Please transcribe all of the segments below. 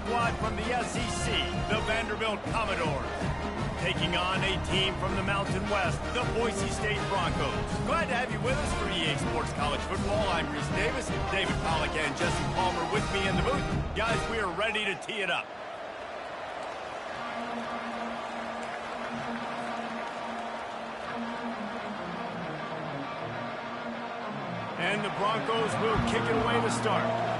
squad from the SEC, the Vanderbilt Commodores. Taking on a team from the Mountain West, the Boise State Broncos. Glad to have you with us for EA Sports College Football. I'm Reese Davis, David Pollack and Jesse Palmer with me in the booth. Guys, we are ready to tee it up. And the Broncos will kick it away to start.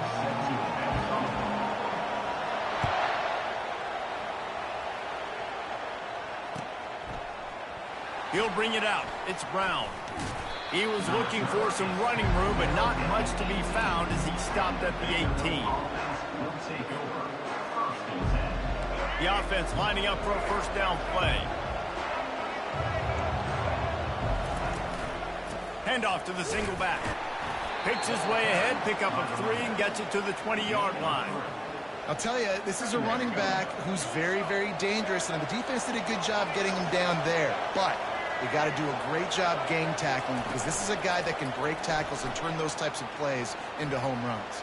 He'll bring it out. It's Brown. He was looking for some running room, but not much to be found as he stopped at the 18. The offense lining up for a first down play. Handoff to the single back. Picks his way ahead, pickup of 3, and gets it to the 20-yard line. I'll tell you, this is a running back who's very, very dangerous, and the defense did a good job getting him down there. But you got to do a great job gang tackling because this is a guy that can break tackles and turn those types of plays into home runs.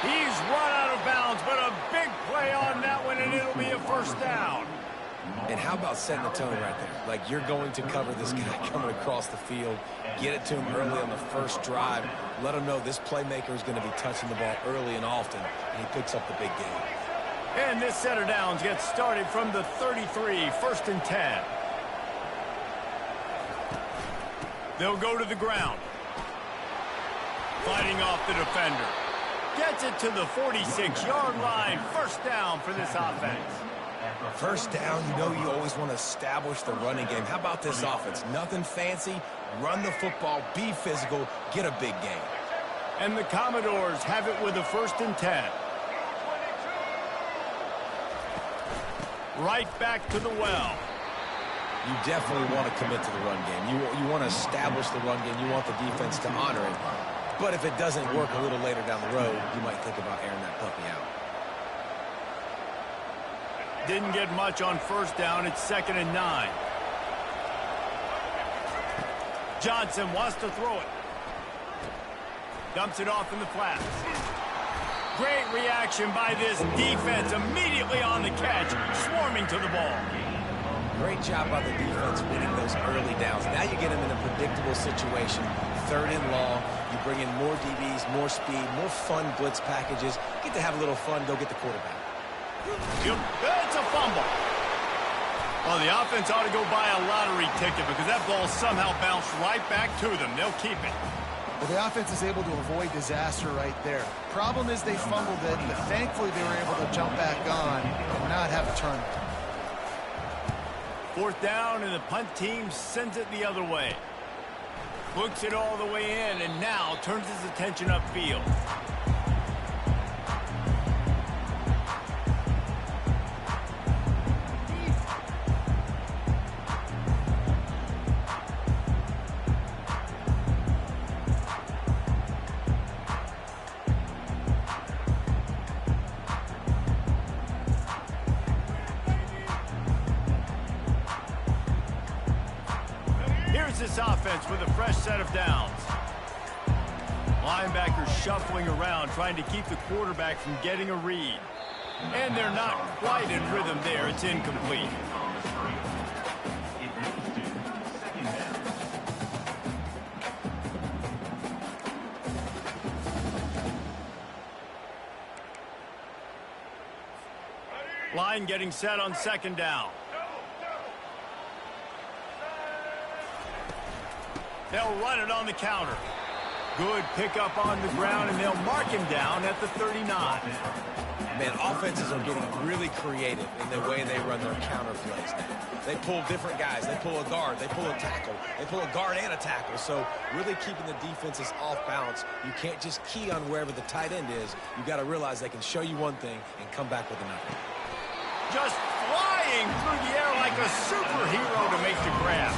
He's run out of bounds, but a big play on that one, and it'll be a first down. And how about setting the tone right there? Like, you're going to cover this guy coming across the field, get it to him early on the first drive, let him know this playmaker is going to be touching the ball early and often, and he picks up the big game. And this set of downs gets started from the 33, first and 10. They'll go to the ground. Fighting off the defender. Gets it to the 46-yard line. First down for this offense. First down, you know you always want to establish the running game. How about this offense? Nothing fancy. Run the football, be physical, get a big game. And the Commodores have it with a first and 10. Right back to the well. You definitely want to commit to the run game. You want to establish the run game. You want the defense to honor it. But if it doesn't work a little later down the road, you might think about airing that puppy out. Didn't get much on first down. It's 2nd and 9. Johnson wants to throw it. Dumps it off in the flats. Great reaction by this defense. Immediately on the catch, swarming to the ball. Great job by the defense winning those early downs. Now you get them in a predictable situation. 3rd and long. You bring in more DBs, more speed, more fun blitz packages. Get to have a little fun. Go get the quarterback. It's a fumble. Well, the offense ought to go buy a lottery ticket because that ball somehow bounced right back to them. They'll keep it. Well, the offense is able to avoid disaster right there. Problem is they fumbled it, but thankfully they were able to jump back on and not have a turnover. 4th down, and the punt team sends it the other way. Books it all the way in, and now turns his attention upfield. This offense with a fresh set of downs. Linebackers shuffling around, trying to keep the quarterback from getting a read. And they're not quite in rhythm there. It's incomplete. Line getting set on 2nd down. They'll run it on the counter. Good pickup on the ground, and they'll mark him down at the 39. Man, offenses are getting really creative in the way they run their counter plays now. They pull different guys. They pull a guard. They pull a tackle. They pull a guard and a tackle. So really keeping the defenses off balance. You can't just key on wherever the tight end is. You got to realize they can show you one thing and come back with another. Just flying through the air like a superhero to make the grab.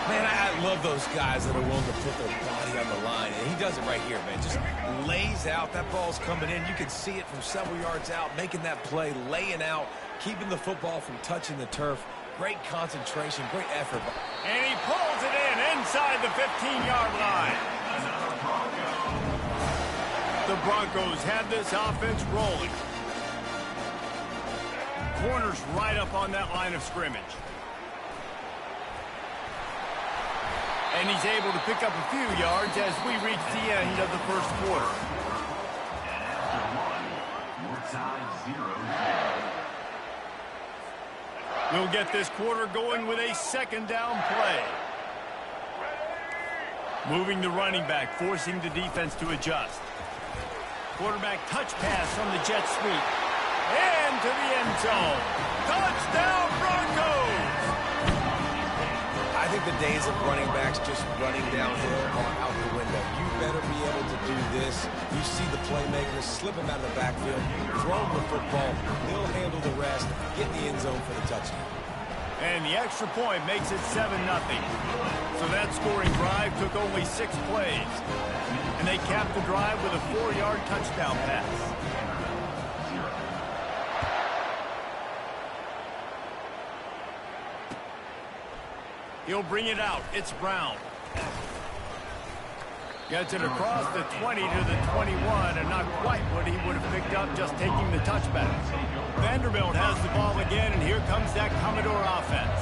Man, I love those guys that are willing to put their body on the line. And he does it right here, man. Just lays out. That ball's coming in. You can see it from several yards out, making that play, laying out, keeping the football from touching the turf. Great concentration, great effort. And he pulls it in inside the 15-yard line. The Broncos have this offense rolling. Corner's right up on that line of scrimmage. And he's able to pick up a few yards as we reach the end of the first quarter. We'll get this quarter going with a second down play. Moving the running back, forcing the defense to adjust. Quarterback touch pass from the jet sweep. And to the end zone. Touchdown, Broncos! I think the days of running backs just running downhill are out the window. You better be able to do this. You see the playmakers slip him out of the backfield, throw him the football, he'll handle the rest, get in the end zone for the touchdown. And the extra point makes it 7-0. So that scoring drive took only 6 plays. And they capped the drive with a 4-yard touchdown pass. He'll bring it out. It's Brown. Gets it across the 20 to the 21, and not quite what he would have picked up just taking the touchback. Vanderbilt has the ball again, and here comes that Commodore offense.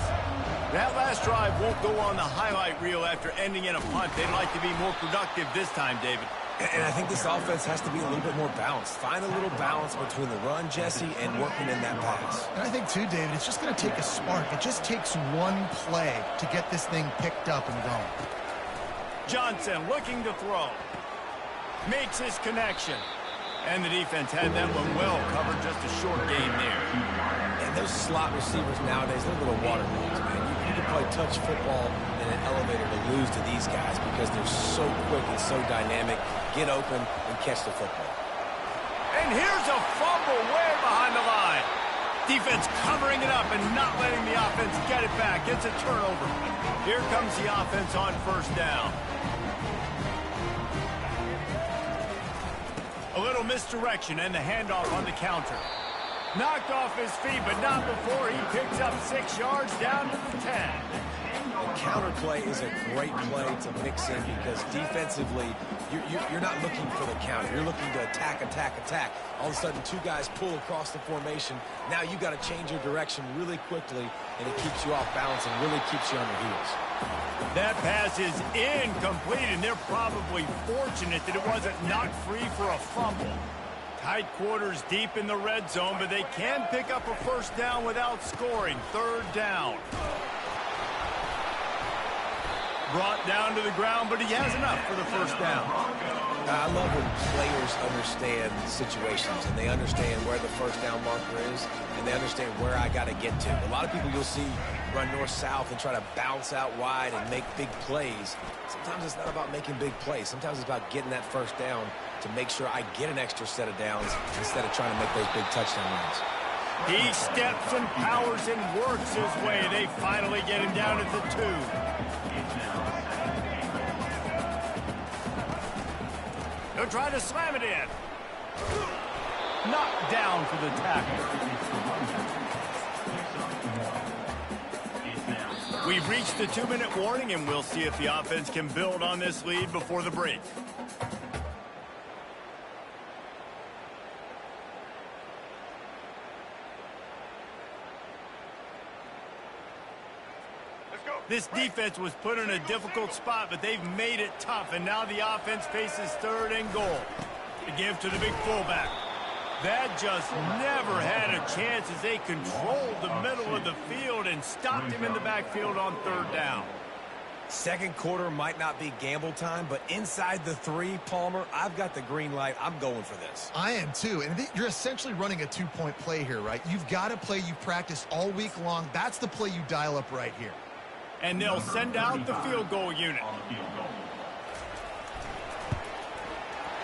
That last drive won't go on the highlight reel after ending in a punt. They'd like to be more productive this time, David. And I think this offense has to be a little bit more balanced. Find a little balance between the run, Jesse, and working in that pass. And I think, too, David, it's just going to take a spark. It just takes one play to get this thing picked up and going. Johnson looking to throw. Makes his connection. And the defense had that one well covered, just a short game there. And those slot receivers nowadays, they're little water balloons, man. You can play touch football in an elevator to lose to these guys because they're so quick and so dynamic. Get open and catch the football. And here's a fumble way behind the line. Defense covering it up and not letting the offense get it back. It's a turnover. Here comes the offense on first down. A little misdirection and the handoff on the counter. Knocked off his feet, but not before he picks up 6 yards down to the 10. The counter play is a great play to mix in because defensively, you're not looking for the counter. You're looking to attack, attack, attack. All of a sudden, 2 guys pull across the formation. Now you got to change your direction really quickly, and it keeps you off balance and really keeps you on your heels. That pass is incomplete, and they're probably fortunate that it wasn't knocked free for a fumble. Tight quarters deep in the red zone, but they can pick up a first down without scoring. Third down. Brought down to the ground, but he has enough for the first down. I love when players understand situations and they understand where the first down marker is and they understand where I got to get to. A lot of people you'll see run north-south and try to bounce out wide and make big plays. Sometimes it's not about making big plays. Sometimes it's about getting that first down to make sure I get an extra set of downs instead of trying to make those big touchdown runs. He steps and powers and works his way. They finally get him down at the 2. He'll try to slam it in. Knocked down for the tackle. We've reached the 2-minute warning, and we'll see if the offense can build on this lead before the break. This defense was put in a difficult spot, but they've made it tough, and now the offense faces 3rd and goal. To give to the big fullback. That just never had a chance as they controlled the middle of the field and stopped him in the backfield on 3rd down. Second quarter might not be gamble time, but inside the 3, Palmer, I've got the green light. I'm going for this. I am too, and you're essentially running a 2-point play here, right? You've got a play you've practiced all week long. That's the play you dial up right here. And they'll send out the field goal unit.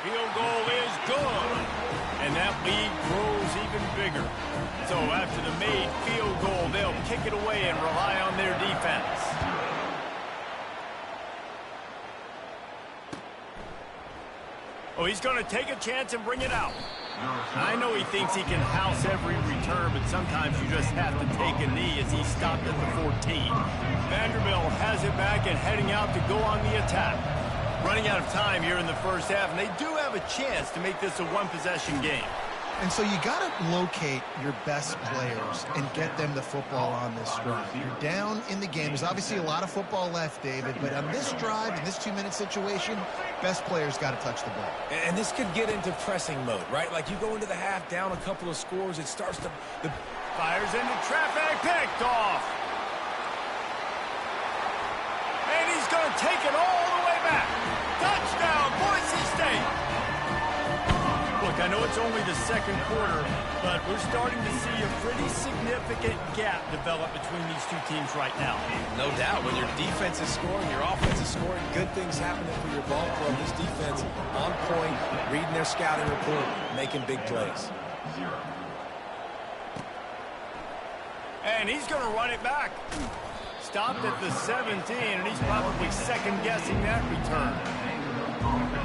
Field goal is good. And that lead grows even bigger. So after the made field goal, they'll kick it away and rely on their defense. Oh, he's going to take a chance and bring it out. I know he thinks he can house every return, but sometimes you just have to take a knee as he stopped at the 14. Vanderbilt has it back and heading out to go on the attack. Running out of time here in the first half, and they do have a chance to make this a one-possession game. And so you got to locate your best players and get them the football on this drive. You're down in the game. There's obviously a lot of football left, David, but on this drive, in this 2-minute situation, best players got to touch the ball. And this could get into pressing mode, right? Like you go into the half down a couple of scores, it starts to... Fires into traffic, picked off. And he's going to take it all the way back. Touchdown, Boise State. Look, I know it's only the second quarter, but we're starting to see a pretty significant gap develop between these two teams right now. No doubt, when your defense is scoring, your offense is scoring, good things happening for your ball club. This defense on point, reading their scouting report, making big plays. And he's going to run it back. Stopped at the 17, and he's probably second-guessing that return.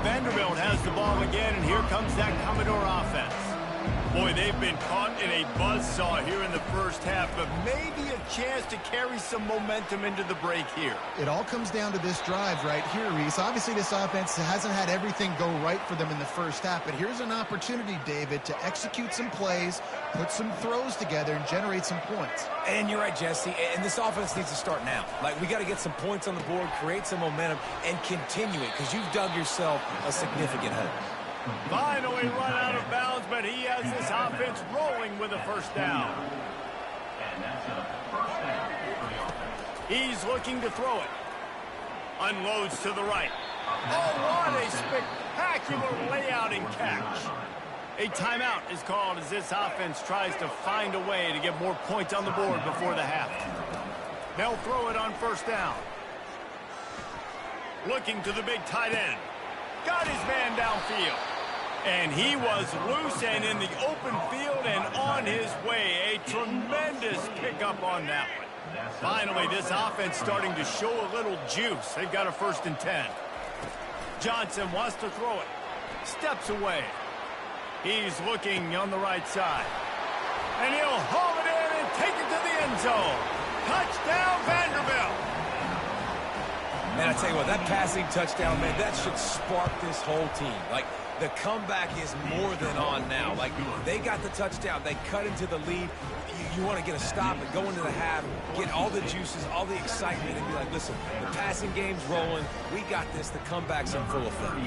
Vanderbilt has the ball again, and here comes that Commodore offense. Boy, they've been caught in a buzzsaw here in the first half, but maybe a chance to carry some momentum into the break here. It all comes down to this drive right here, Reese. Obviously, this offense hasn't had everything go right for them in the first half, but here's an opportunity, David, to execute some plays, put some throws together, and generate some points. And you're right, Jesse, and this offense needs to start now. Like, we got to get some points on the board, create some momentum, and continue it, because you've dug yourself a significant hole. Finally run out of bounds, but he has this offense rolling with a first down. He's looking to throw it. Unloads to the right. Oh, what a spectacular layout and catch. A timeout is called as this offense tries to find a way to get more points on the board before the half. They'll throw it on first down. Looking to the big tight end. Got his man downfield. And he was loose and in the open field and on his way. A tremendous pickup on that one. Finally, this offense starting to show a little juice. They've got a 1st and 10. Johnson wants to throw it. Steps away. He's looking on the right side. And he'll haul it in and take it to the end zone. Touchdown, Vanderbilt. Man, I tell you what, that passing touchdown, man, that should spark this whole team. Like, the comeback is more than on now. Like, they got the touchdown. They cut into the lead. You want to get a stop and go into the half, get all the juices, all the excitement, and be like, listen, the passing game's rolling. We got this. The comeback's in full effect.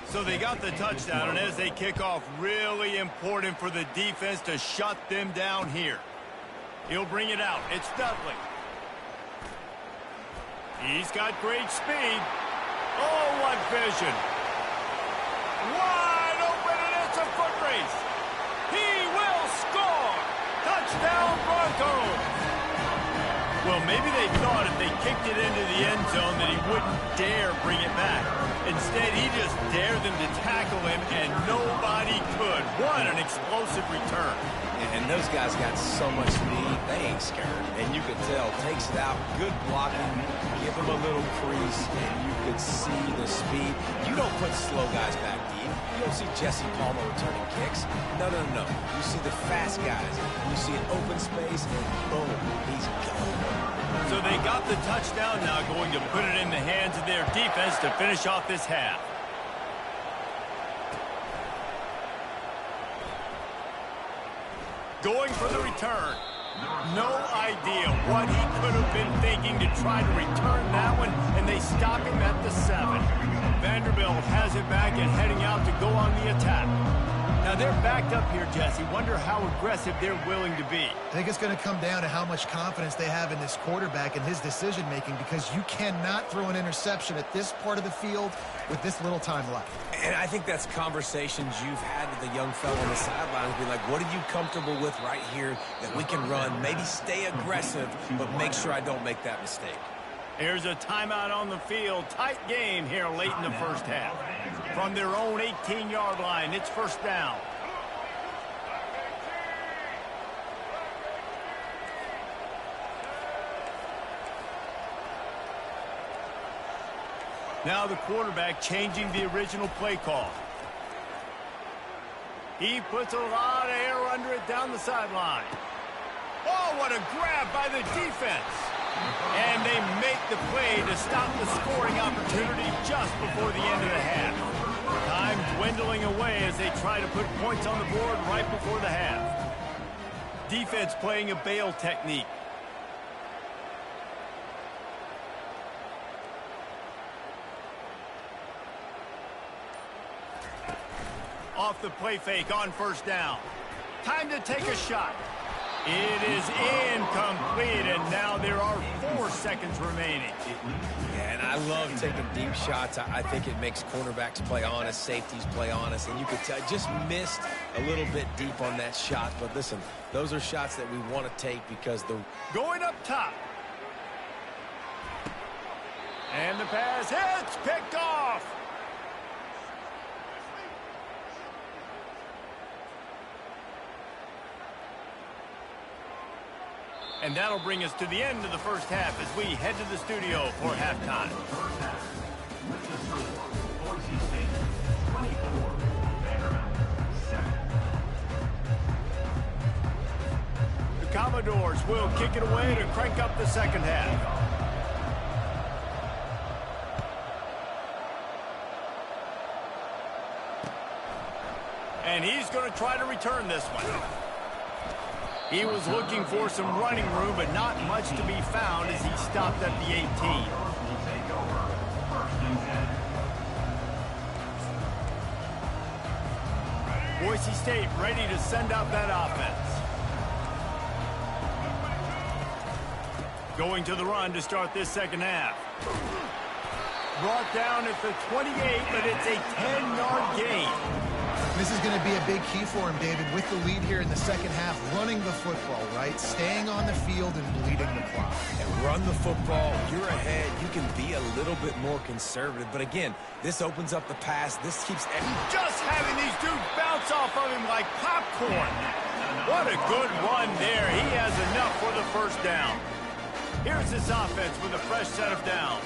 So they got the touchdown, and as they kick off, really important for the defense to shut them down here. He'll bring it out. It's Dudley. He's got great speed. Oh, what vision. Wide open, and it's a foot race. He will score. Touchdown, Broncos. Well, maybe they thought if they kicked it into the end zone that he wouldn't dare bring it back. Instead, he just dared them to tackle him, and nobody could. What an explosive return. And those guys got so much speed, they ain't scared. And you could tell, takes it out, good blocking, give him a little crease, and you could see the speed. You don't put slow guys back deep. You don't see Jesse Palmer returning kicks. No. You see the fast guys. You see an open space, and boom, he's gone. So they got the touchdown, now going to put it in the hands of their defense to finish off this half. Going for the return. No idea what he could have been thinking to try to return that one, and they stop him at the 7. Vanderbilt has it back and heading out to go on the attack. Now they're backed up here, Jesse. Wonder how aggressive they're willing to be. I think it's going to come down to how much confidence they have in this quarterback and his decision-making, because you cannot throw an interception at this part of the field with this little time left. And I think that's conversations you've had with the young fellow on the sidelines. Be like, what are you comfortable with right here that we can run? Maybe stay aggressive, but make sure I don't make that mistake. Here's a timeout on the field. Tight game here late in the first half. From their own 18-yard line, it's first down. Now the quarterback changing the original play call. He puts a lot of air under it down the sideline. Oh, what a grab by the defense. And they make the play to stop the scoring opportunity just before the end of the half. Time dwindling away as they try to put points on the board right before the half. Defense playing a bail technique. Off the play fake on first down. Time to take a shot. It is incomplete, and now there are 4 seconds remaining. Yeah, and I love taking deep shots. I think it makes cornerbacks play honest, safeties play honest, and you could tell just missed a little bit deep on that shot. But listen, those are shots that we want to take because the... Going up top. And the pass hits, picked off. And that'll bring us to the end of the first half as we head to the studio for halftime. The Commodores will kick it away to crank up the second half. And he's going to try to return this one. He was looking for some running room, but not much to be found as he stopped at the 18. Boise State ready to send out that offense. Going to the run to start this second half. Brought down at the 28, but it's a 10-yard gain. This is going to be a big key for him, David, with the lead here in the second half, running the football, right? Staying on the field and bleeding the clock. And run the football. You're ahead. You can be a little bit more conservative. But again, this opens up the pass. This keeps... Just having these dudes bounce off of him like popcorn. What a good run there. He has enough for the first down. Here's this offense with a fresh set of downs.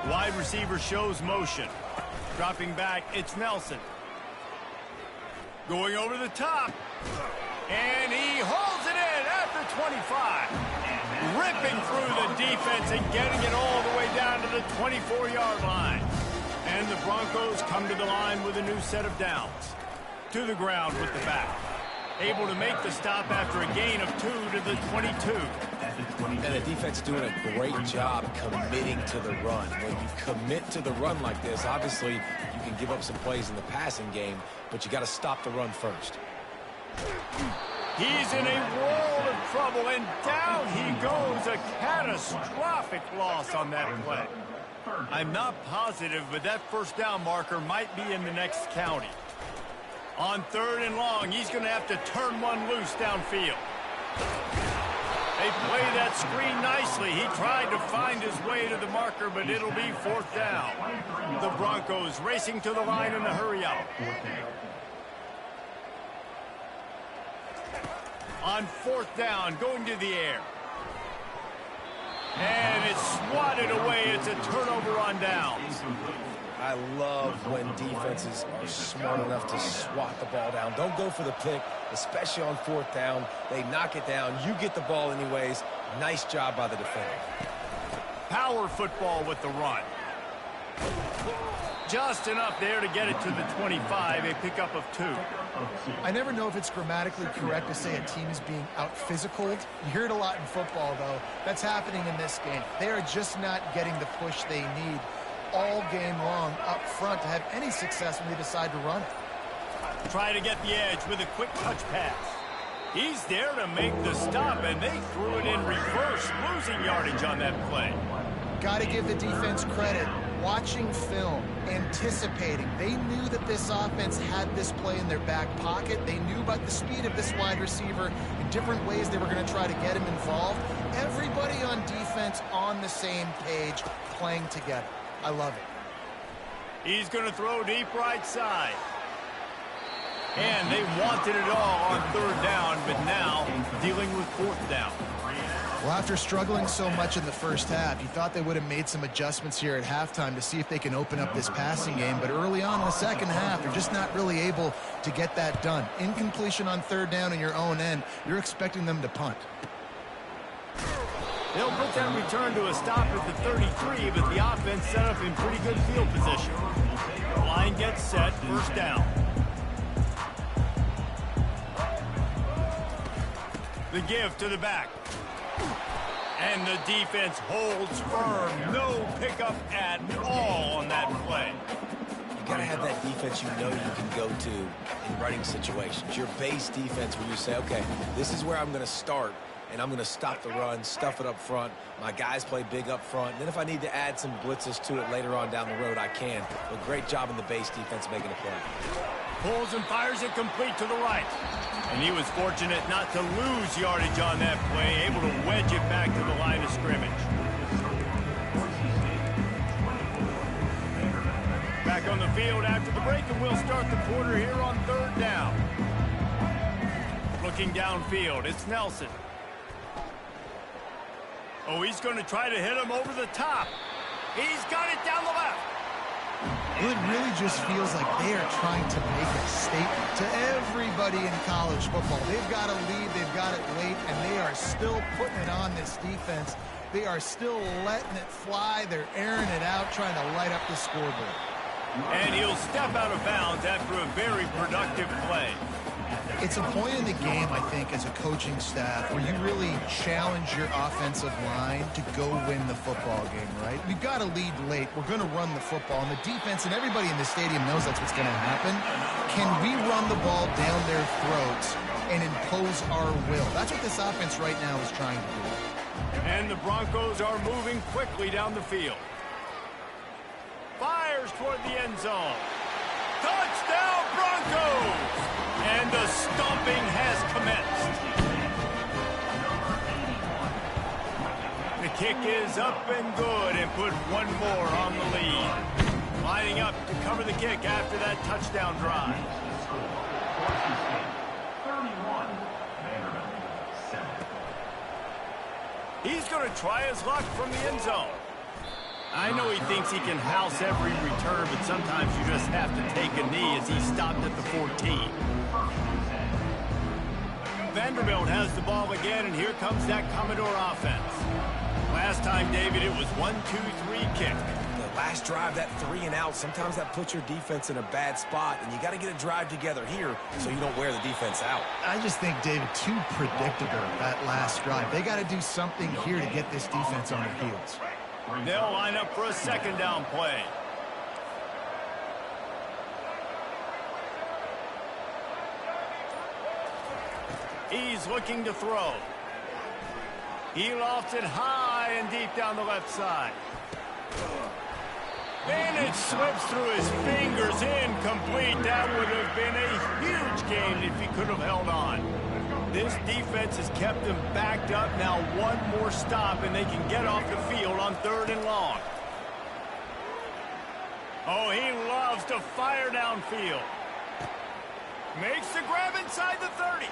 Wide receiver shows motion. Dropping back, it's Nelson. Going over the top. And he holds it in at the 25. Ripping through the defense and getting it all the way down to the 24-yard line. And the Broncos come to the line with a new set of downs. To the ground with the back. Able to make the stop after a gain of 2 to the 22. And the defense doing a great job committing to the run. When you commit to the run like this, obviously you can give up some plays in the passing game, but you got to stop the run first. He's in a world of trouble, and down he goes. A catastrophic loss on that play. I'm not positive, but that first down marker might be in the next county. On 3rd and long, he's going to have to turn one loose downfield. They play that screen nicely. He tried to find his way to the marker, but it'll be 4th down. The Broncos racing to the line in the hurry out. On 4th down, going to the air. And it's swatted away. It's a turnover on downs. I love when defenses are smart enough to swat the ball down. Don't go for the pick, especially on 4th down. They knock it down. You get the ball anyways. Nice job by the defender. Power football with the run. Just enough there to get it to the 25, a pickup of 2. I never know if it's grammatically correct to say a team is being out-physicaled. You hear it a lot in football, though. That's happening in this game. They are just not getting the push they need all game long up front to have any success when they decide to run it. Try to get the edge with a quick touch pass. He's there to make the stop, and they threw it in reverse, losing yardage on that play. Got to give the defense credit. Watching film, anticipating. They knew that this offense had this play in their back pocket. They knew about the speed of this wide receiver in different ways they were going to try to get him involved. Everybody on defense on the same page, playing together. I love it. He's going to throw deep right side. And they wanted it all on 3rd down, but now dealing with 4th down. Well, after struggling so much in the first half, you thought they would have made some adjustments here at halftime to see if they can open up this passing game. But early on in the second half, they're just not really able to get that done. Incompletion on 3rd down in your own end, you're expecting them to punt. They'll put that return to a stop at the 33, but the offense set up in pretty good field position. The line gets set, first down. The give to the back. And the defense holds firm. No pickup at all on that play. You got to have that defense you know you can go to in running situations. Your base defense where you say, okay, this is where I'm going to start, and I'm going to stop the run, stuff it up front. My guys play big up front. And then if I need to add some blitzes to it later on down the road, I can. But great job in the base defense making a play. Pulls and fires it complete to the right. And he was fortunate not to lose yardage on that play, able to wedge it back to the line of scrimmage. Back on the field after the break, and we'll start the quarter here on third down. Looking downfield, it's Nelson. Oh, he's going to try to hit him over the top. He's got it down the left. It really just feels like they are trying to make a statement to everybody in college football. They've got a lead, they've got it late, and they are still putting it on this defense. They are still letting it fly. They're airing it out, trying to light up the scoreboard. And he'll step out of bounds after a very productive play. It's a point in the game, I think, as a coaching staff where you really challenge your offensive line to go win the football game, right? We've got a lead late. We're going to run the football, and the defense and everybody in the stadium knows that's what's going to happen. Can we run the ball down their throats and impose our will? That's what this offense right now is trying to do. And the Broncos are moving quickly down the field. Fires toward the end zone. Touchdown, Broncos! And the stomping has commenced. The kick is up and good, and put one more on the lead. Lining up to cover the kick after that touchdown drive. He's going to try his luck from the end zone. I know he thinks he can house every return, but sometimes you just have to take a knee as he stopped at the 14. Vanderbilt has the ball again, and here comes that Commodore offense. Last time, David, it was 1-2-3 kick. The last drive, that 3 and out, sometimes that puts your defense in a bad spot, and you got to get a drive together here so you don't wear the defense out. I just think, David, too predictable, that last drive. They got to do something here to get this defense on their heels. They'll line up for a second down play. He's looking to throw. He lofts it high and deep down the left side. And it slips through his fingers, incomplete. That would have been a huge gain if he could have held on. This defense has kept them backed up. Now one more stop, and they can get off the field on third and long. Oh, he loves to fire downfield. Makes the grab inside the 30.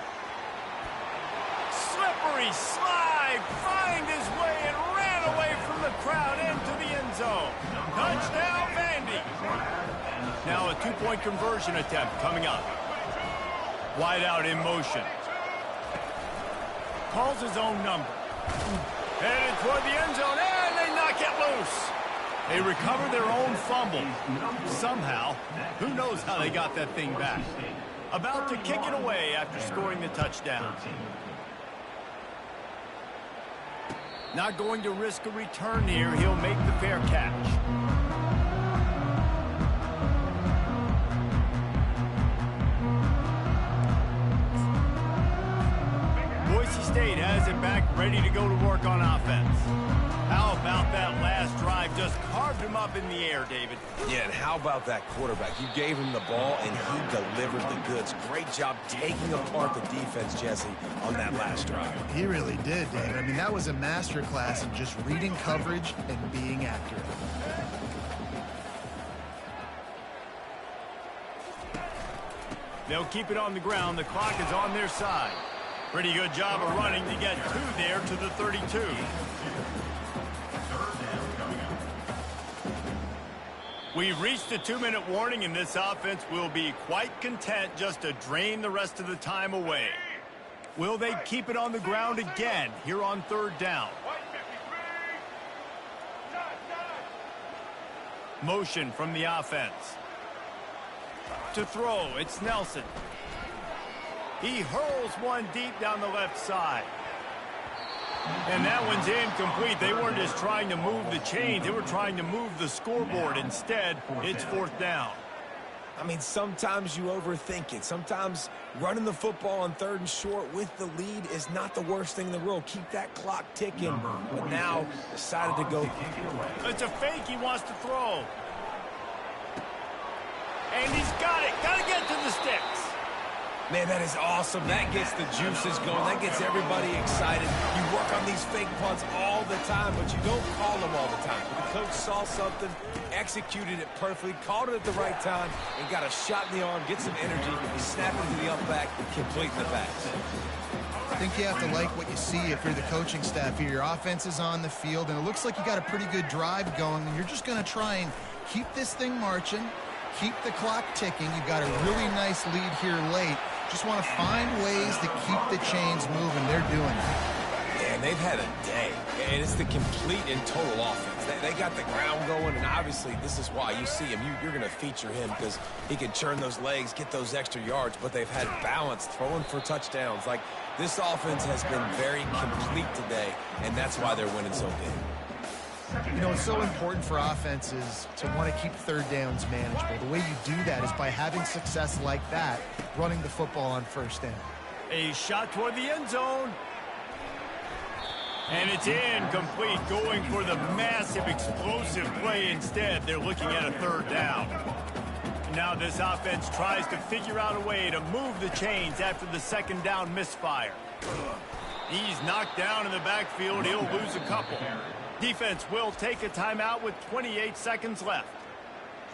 Slippery slide, find his way and ran away from the crowd into the end zone. Touchdown, Vandy. Now a two-point conversion attempt coming up. Wide out in motion. Calls his own number. Headed toward the end zone, and they knock it loose. They recover their own fumble. Somehow, who knows how they got that thing back. About to kick it away after scoring the touchdown. Not going to risk a return here. He'll make the fair catch. Boise State has it back, ready to go to work on offense. How about that last drive? Just carved him up in the air, David. Yeah, and how about that quarterback? You gave him the ball, and he delivered the goods. Great job taking apart the defense, Jesse, on that last drive. He really did, David. I mean, that was a masterclass in just reading coverage and being accurate. They'll keep it on the ground. The clock is on their side. Pretty good job of running to get two there to the 32. We've reached the 2-minute warning, and this offense will be quite content just to drain the rest of the time away. Will they keep it on the ground again here on third down? Motion from the offense. To throw, it's Nelson. He hurls one deep down the left side. And that one's incomplete. They weren't just trying to move the chains. They were trying to move the scoreboard. Instead, it's fourth down. I mean, sometimes you overthink it. Sometimes running the football on 3rd and short with the lead is not the worst thing in the world. Keep that clock ticking. But now decided to go. It's a fake. He wants to throw. And he's got it. Got to get to the sticks. Man, that is awesome. That gets the juices going. That gets everybody excited. You work on these fake punts all the time, but you don't call them all the time. But the coach saw something, executed it perfectly, called it at the right time, and got a shot in the arm, get some energy, snap it to the up back, completing the pass. I think you have to like what you see if you're the coaching staff here. Your offense is on the field, and it looks like you got a pretty good drive going, and you're just going to try and keep this thing marching, keep the clock ticking. You've got a really nice lead here late. Just want to find ways to keep the chains moving. They're doing it. And they've had a day, and it's the complete and total offense. They got the ground going, and obviously this is why you see him. You're going to feature him because he can churn those legs, get those extra yards, but they've had balance, throwing for touchdowns. Like, this offense has been very complete today, and that's why they're winning so big. You know, it's so important for offenses to want to keep 3rd downs manageable. The way you do that is by having success like that, running the football on 1st down. A shot toward the end zone. And it's incomplete, going for the massive explosive play instead. They're looking at a 3rd down. Now this offense tries to figure out a way to move the chains after the 2nd down misfire. He's knocked down in the backfield. He'll lose a couple. Defense will take a timeout with 28 seconds left.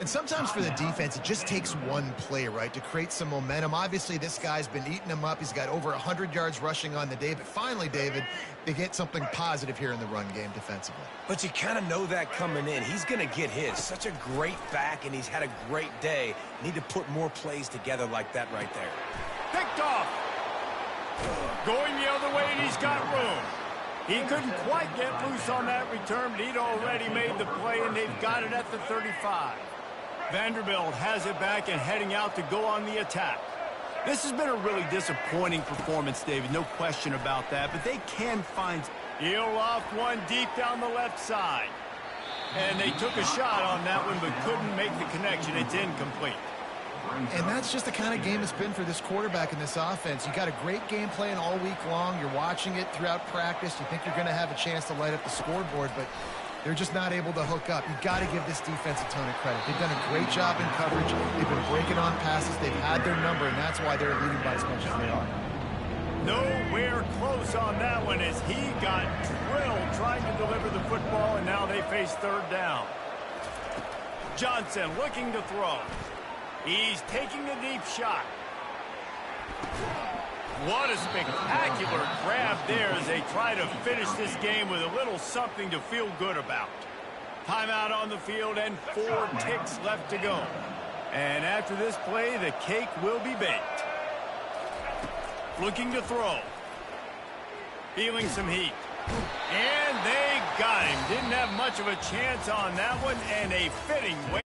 And sometimes for the defense, it just takes one play, right, to create some momentum. Obviously, this guy's been eating them up. He's got over 100 yards rushing on the day. But finally, David, they get something positive here in the run game defensively. But you kind of know that coming in. He's going to get his. Such a great back, and he's had a great day. Need to put more plays together like that right there. Picked off. Going the other way, and he's got room. He couldn't quite get loose on that return, but he'd already made the play, and they've got it at the 35. Vanderbilt has it back and heading out to go on the attack. This has been a really disappointing performance, David, no question about that, but they can find... He'll off one deep down the left side. And they took a shot on that one, but couldn't make the connection. It's incomplete. And that's just the kind of game it's been for this quarterback in this offense. You got a great game plan all week long. You're watching it throughout practice. You think you're going to have a chance to light up the scoreboard, but they're just not able to hook up. You've got to give this defense a ton of credit. They've done a great job in coverage. They've been breaking on passes. They've had their number, and that's why they're leading by as much as they are. Nowhere close on that one as he got drilled trying to deliver the football, and now they face 3rd down. Johnson looking to throw. He's taking a deep shot. What a spectacular grab there as they try to finish this game with a little something to feel good about. Timeout on the field and 4 ticks left to go. And after this play, the cake will be baked. Looking to throw. Feeling some heat. And they got him. Didn't have much of a chance on that one, and a fitting way.